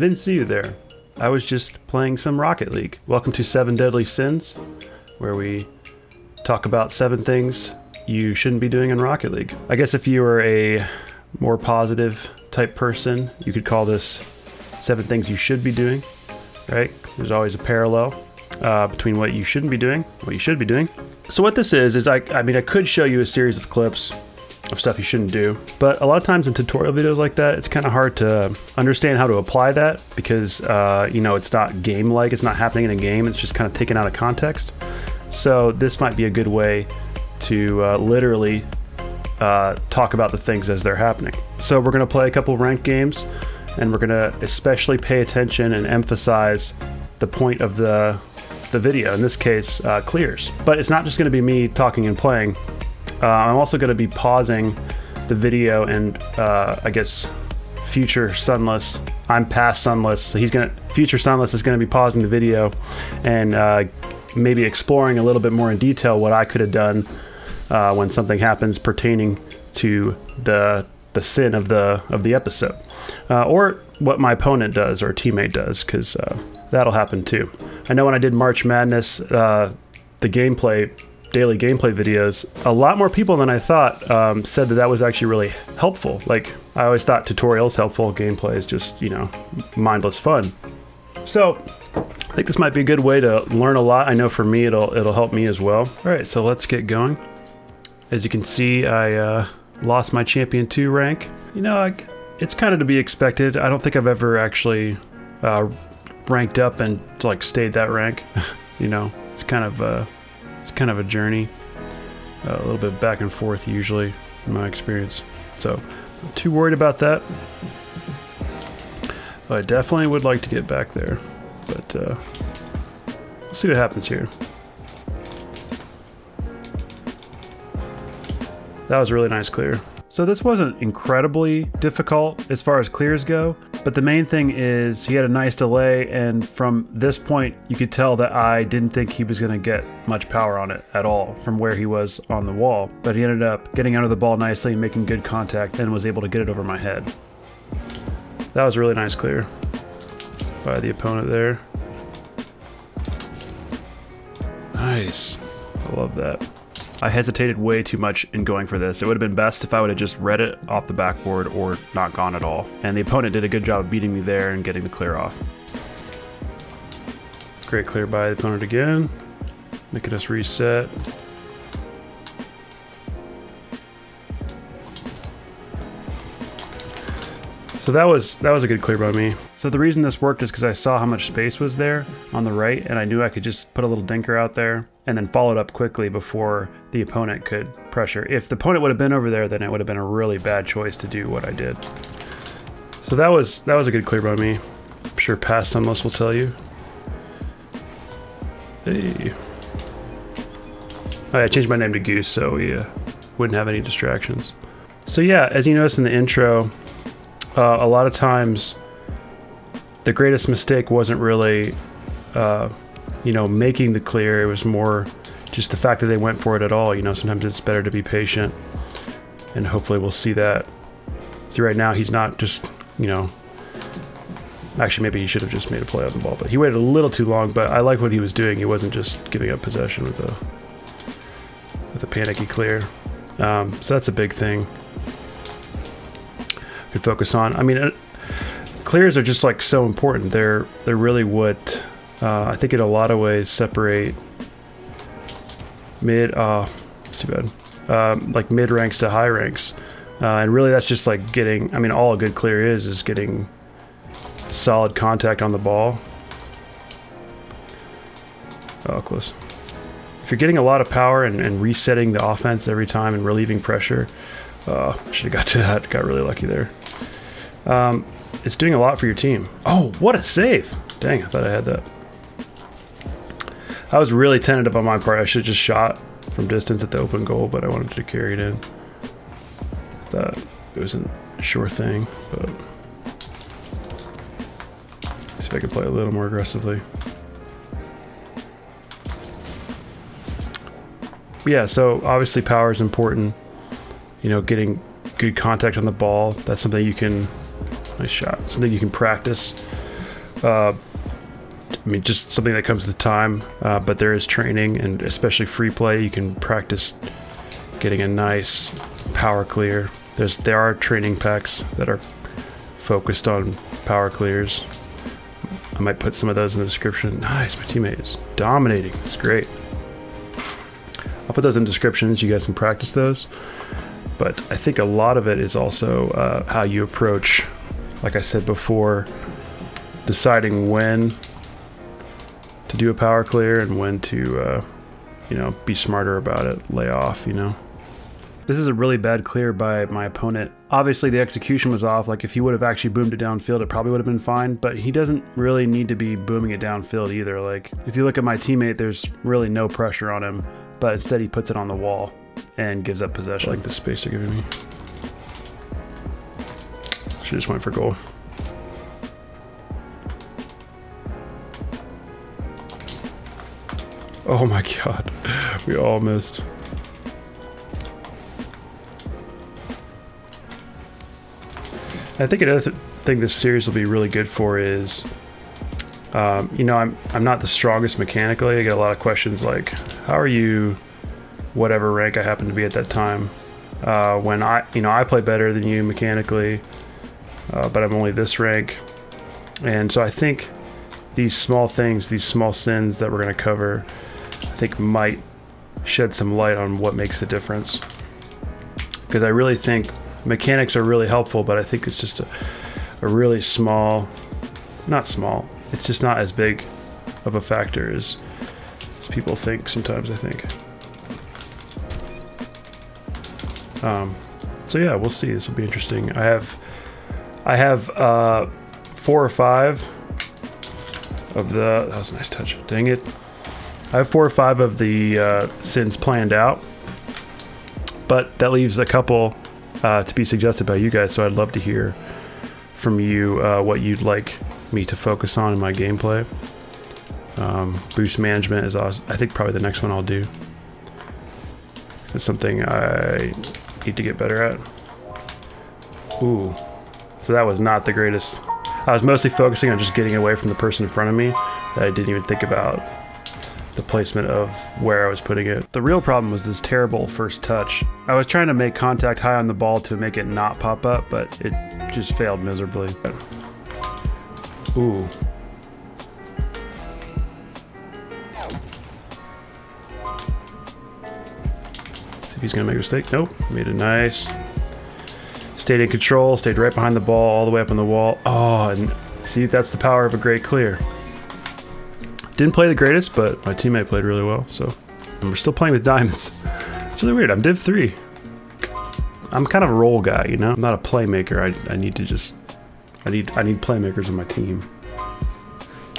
didn't see you there. I was just playing some Rocket League. Welcome to 7 Deadly Sins, where we talk about 7 things you shouldn't be doing in Rocket League. I guess if you were a more positive type person, you could call this 7 things you should be doing, right? There's always a parallel between what you shouldn't be doing, what you should be doing. So what this is I could show you a series of clips of stuff you shouldn't do, but a lot of times in tutorial videos like that, it's kind of hard to understand how to apply that because it's not game-like, it's not happening in a game, it's just kind of taken out of context. So this might be a good way to literally talk about the things as they're happening. So we're going to play a couple ranked games, and we're going to especially pay attention and emphasize the point of the video, in this case clears. But it's not just going to be me talking and playing. I'm also going to be pausing the video and I guess future Sunless. I'm past Sunless, so future Sunless is going to be pausing the video and maybe exploring a little bit more in detail what I could have done when something happens pertaining to the sin of the episode, or what my opponent does or teammate does, because that'll happen too. I know when I did March Madness, the daily gameplay videos, a lot more people than I thought said that was actually really helpful. Like, I always thought tutorials helpful, gameplay is just, mindless fun. So I think this might be a good way to learn a lot. I know for me it'll help me as well. All right, so let's get going. As you can see, I lost my Champion 2 rank. It's kind of to be expected. I don't think I've ever actually ranked up and stayed that rank. It's kind of a journey, a little bit back and forth usually in my experience. So I'm not too worried about that. I definitely would like to get back there, but we'll see what happens here. That was a really nice clear. So this wasn't incredibly difficult as far as clears go, but the main thing is he had a nice delay, and from this point you could tell that I didn't think he was going to get much power on it at all from where he was on the wall, but he ended up getting under the ball nicely and making good contact and was able to get it over my head. That was a really nice clear by the opponent there. Nice. I love that. I hesitated way too much in going for this. It would have been best if I would have just read it off the backboard or not gone at all. And the opponent did a good job of beating me there and getting the clear off. Great clear by the opponent again, making us reset. So that was a good clear by me. So the reason this worked is because I saw how much space was there on the right, and I knew I could just put a little dinker out there and then follow it up quickly before the opponent could pressure. If the opponent would have been over there, then it would have been a really bad choice to do what I did. So that was a good clear by me. I'm sure past Sunless will tell you. Hey. Oh, I changed my name to Goose so we wouldn't have any distractions. So yeah, as you noticed in the intro, a lot of times the greatest mistake wasn't really making the clear. It was more just the fact that they went for it at all. Sometimes it's better to be patient, and hopefully we'll see that. See, right now he's not just, actually maybe he should have just made a play on the ball, but he waited a little too long. But I like what he was doing. He wasn't just giving up possession with a panicky clear. So that's a big thing. Could focus on. Clears are just so important. They're really what I think in a lot of ways separate it's too bad. Mid ranks to high ranks, and really that's just getting. All a good clear is getting solid contact on the ball. Oh, close. If you're getting a lot of power and resetting the offense every time and relieving pressure, should have got to that. Got really lucky there. It's doing a lot for your team. Oh, what a save! Dang, I thought I had that. I was really tentative on my part. I should have just shot from distance at the open goal, but I wanted to carry it in. I thought it was a sure thing, but see if I can play a little more aggressively. Yeah, so obviously power is important. Getting good contact on the ball. That's something you can, nice shot, something you can practice. I mean, just something that comes with time, but there is training, and especially free play, you can practice getting a nice power clear. There are training packs that are focused on power clears. I might put some of those in the description. Nice, my teammate is dominating. It's great. I'll put those in descriptions. You guys can practice those. But I think a lot of it is also how you approach, like I said before, deciding when to do a power clear and when to, you know, be smarter about it, lay off, you know. This is a really bad clear by my opponent. Obviously the execution was off. Like if he would have actually boomed it downfield, it probably would have been fine, but he doesn't really need to be booming it downfield either. Like if you look at my teammate, there's really no pressure on him, but instead he puts it on the wall and gives up possession. I like the space they're giving me. She just went for goal. Oh my God, we all missed. I think another thing this series will be really good for is, you know, I'm not the strongest mechanically. I get a lot of questions like, how are you, whatever rank I happen to be at that time, when I play better than you mechanically, but I'm only this rank. And so I think these small things, these small sins that we're going to cover, I think might shed some light on what makes the difference. Because I really think mechanics are really helpful, but I think it's just a really small, not small, it's just not as big of a factor as people think sometimes, I think. So yeah, we'll see. This will be interesting. I have 4 or 5 of the, that was a nice touch, dang it. I have 4 or 5 of the sins planned out, but that leaves a couple to be suggested by you guys, so I'd love to hear from you what you'd like me to focus on in my gameplay. Boost management is, I think, probably the next one I'll do. It's something I need to get better at. Ooh, so that was not the greatest. I was mostly focusing on just getting away from the person in front of me. I didn't even think about the placement of where I was putting it. The real problem was this terrible first touch. I was trying to make contact high on the ball to make it not pop up, but it just failed miserably. Ooh. See if he's gonna make a mistake. Nope, made it nice. Stayed in control, stayed right behind the ball, all the way up on the wall. Oh, and see, that's the power of a great clear. Didn't play the greatest, but my teammate played really well, so. And we're still playing with diamonds. It's really weird, I'm Div 3. I'm kind of a role guy, you know? I'm not a playmaker. I need to just, I need playmakers on my team.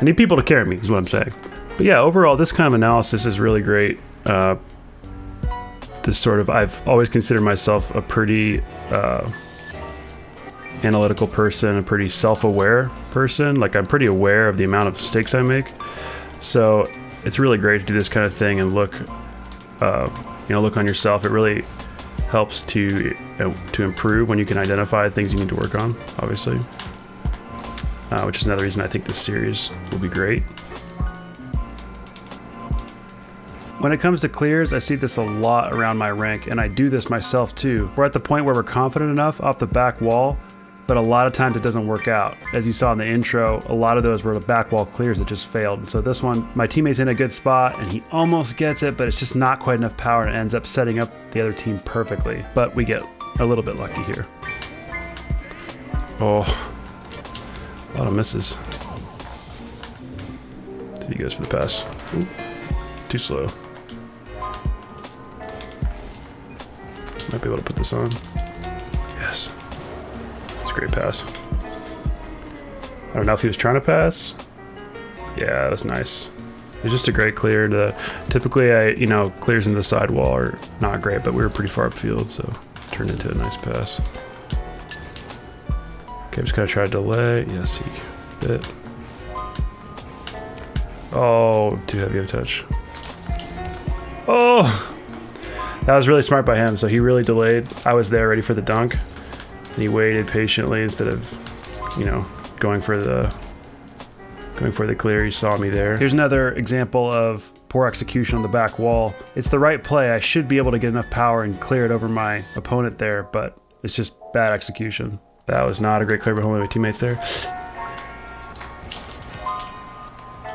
I need people to carry me, is what I'm saying. But yeah, overall, this kind of analysis is really great. This sort of, I've always considered myself a pretty analytical person, a pretty self-aware person. Like, I'm pretty aware of the amount of mistakes I make. So it's really great to do this kind of thing and look, you know, look on yourself. It really helps to improve when you can identify things you need to work on, obviously. Which is another reason I think this series will be great. When it comes to clears, I see this a lot around my rank, and I do this myself too. We're at the point where we're confident enough off the back wall, but a lot of times it doesn't work out. As you saw in the intro, a lot of those were the back wall clears that just failed. And so this one, my teammate's in a good spot and he almost gets it, but it's just not quite enough power and ends up setting up the other team perfectly. But we get a little bit lucky here. Oh, a lot of misses. He goes for the pass. Ooh, too slow. Might be able to put this on. Yes. It's a great pass. I don't know if he was trying to pass. Yeah, that was nice. It was just a great clear. Typically, clears into the sidewall are not great, but we were pretty far upfield, so it turned into a nice pass. Okay, I'm just gonna try to delay. Yes, he bit. Oh, too heavy of a touch. Oh! That was really smart by him, so he really delayed. I was there ready for the dunk. And he waited patiently instead of, going for the Going for the clear, you saw me there. Here's another example of poor execution on the back wall. It's the right play. I should be able to get enough power and clear it over my opponent there, but it's just bad execution. That was not a great clear behind my teammates there.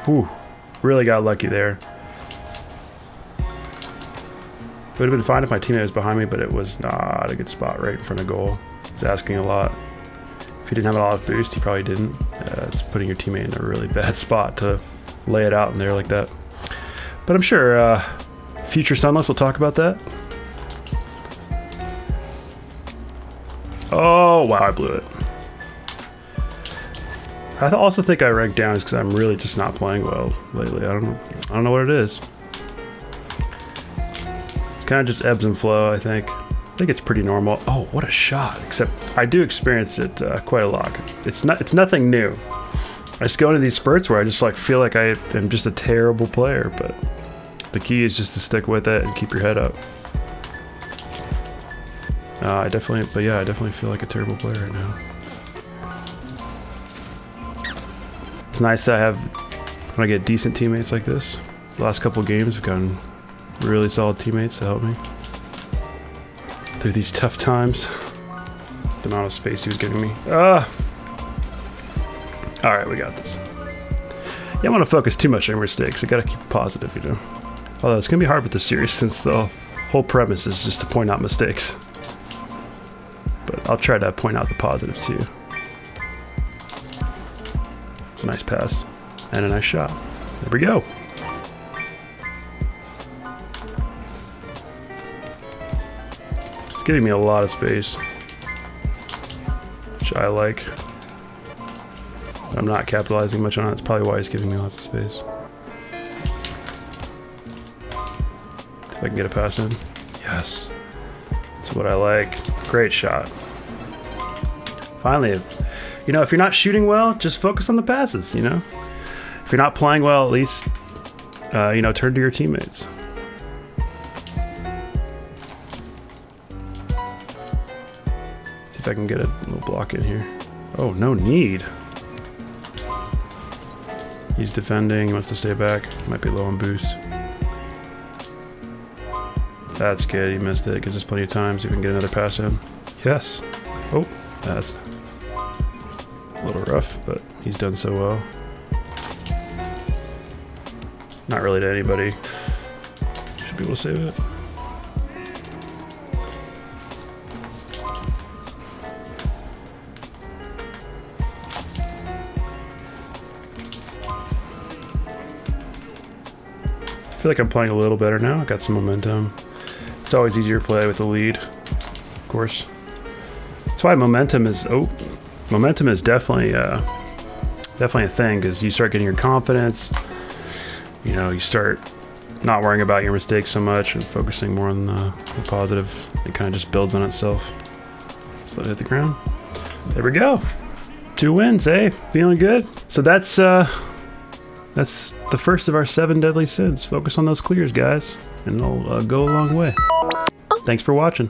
Whew, really got lucky there. It would have been fine if my teammate was behind me, but it was not a good spot right in front of goal. He's asking a lot. If he didn't have a lot of boost, he probably didn't. It's putting your teammate in a really bad spot to lay it out in there like that. But I'm sure future Sunless will talk about that. Oh, wow, I blew it. I also think I ranked down is because I'm really just not playing well lately. I don't know what it is. It's kind of just ebbs and flow, I think. I think it's pretty normal. Oh, what a shot. Except I do experience it quite a lot. It's nothing new. I just go into these spurts where I just like feel like I am just a terrible player, but the key is just to stick with it and keep your head up. I definitely feel like a terrible player right now. It's nice that I have, when I get decent teammates like this. The last couple of games have gotten really solid teammates to help me through these tough times. The amount of space he was giving me. Alright, we got this. Yeah, I don't want to focus too much on mistakes. I gotta keep it positive, you know. Although it's gonna be hard with this series since the whole premise is just to point out mistakes. But I'll try to point out the positive too. It's a nice pass and a nice shot. There we go. It's giving me a lot of space, which I like. I'm not capitalizing much on it. That's probably why he's giving me lots of space. See if I can get a pass in. Yes. That's what I like. Great shot. Finally, you know, if you're not shooting well, just focus on the passes, you know? If you're not playing well, at least, you know, turn to your teammates. See if I can get a little block in here. Oh, no need. He's defending, he wants to stay back. Might be low on boost. That's good, he missed it. Gives us plenty of time, so we can get another pass in. Yes. Oh, that's a little rough, but he's done so well. Not really to anybody. Should be able to save it. I feel like I'm playing a little better now. I got some momentum. It's always easier to play with the lead, of course. That's why momentum is definitely definitely a thing, because you start getting your confidence. You know, you start not worrying about your mistakes so much and focusing more on the positive. It kind of just builds on itself. Just let it hit the ground. There we go. 2 wins, eh? Feeling good. So that's the first of our 7 deadly sins. Focus on those clears, guys, and it'll go a long way. Thanks for watching.